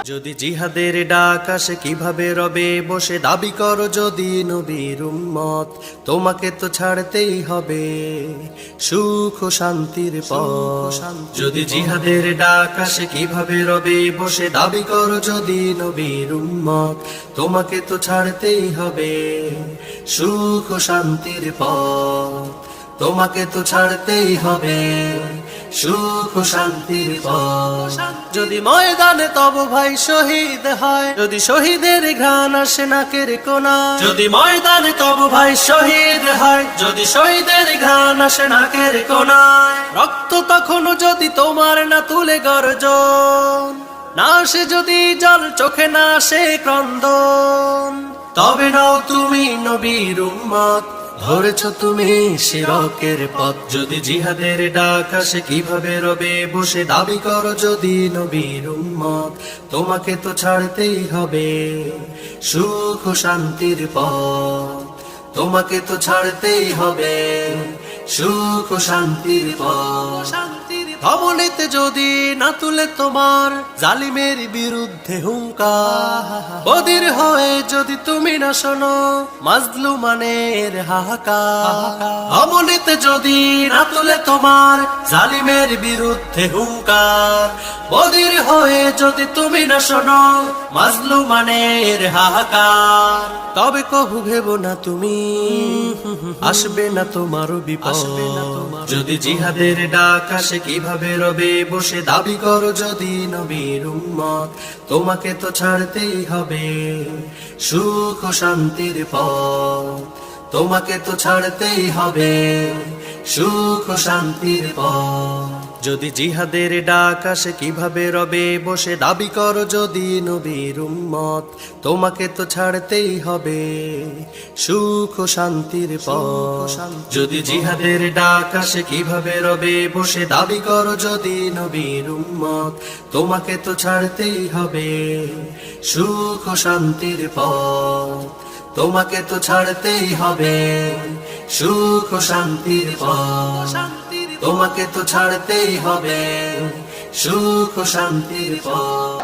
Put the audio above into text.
যদি জিহাদের ডাক আসে কিভাবে রবে বসে দাবি করো যদি নবীর উম্মত তোমাকে তো ছাড়তেই হবে সুখ ও শান্তির পথ যদি জিহাদের ডাক আসে কিভাবে রবে বসে দাবি করো যদি নবীর উম্মত তোমাকে তো ছাড়তেই হবে সুখ ও শান্তির পথ তোমাকে তো ছাড়তেই হবে সুখ ও শান্তির পথ যদি ময়দানে তব ভাই শহীদ হয় যদি শহীদের ঘ্রাণ আসে নাকের কোনা যদি ময়দানে তব ভাই শহীদ হয় যদি শহীদের ঘ্রাণ আসে নাকের কোনায় রক্ত তখনও যদি তোমার না তুলে গর্জন না আসে যদি জল চোখে না আসে ক্রন্দন তবে নাও তুমি নবীর উম্মত ধরেছ তুমি শিরকের পথ যদি জিহাদের ডাক আসে কিভাবে রবে বসে দাবি করো যদি নবীর উম্মত তোমাকে তো ছাড়তেই হবে সুখ ও শান্তির পথ তোমাকে তো ছাড়তেই হবে সুখ ও শান্তির পথ ধবলিতে যদি না তুলে তোমার জালিমের বিরুদ্ধে হুঙ্কার বদির হয়ে যদি তুমি না শোনো মাজলুমানের হাহাকার ধবলিতে যদি না তুলে তোমার জালিমের বিরুদ্ধে হুঙ্কার বদির হয়ে যদি তুমি না শোনো মাজলুমানের হাহাকার তবে কভু ভেবো না তুমি আসবে না তোমারও বিপদ যদি জিহাদের ডাক আসে কিভাবে রবে বসে দাবি করো যদি নবীর উম্মত তোমাকে তো ছাড়তেই হবে সুখ ও শান্তির পথ তোমাকে তো ছাড়তেই হবে সুখ ও শান্তির পথ যদি জিহাদের ডাক আসে কিভাবে রবে বসে দাবি করো যদি নবীর উম্মত তোমাকে তো ছাড়তেই হবে সুখ ও শান্তির পথ যদি জিহাদের ডাক আসে কিভাবে রবে বসে দাবি করো যদি নবীর উম্মত তোমাকে তো ছাড়তেই হবে সুখ ও শান্তির পথ তোমাকে তো ছাড়তেই হবে সুখ ও শান্তির পথ তোমাকে তো ছাড়তেই হবে সুখ ও শান্তির পথ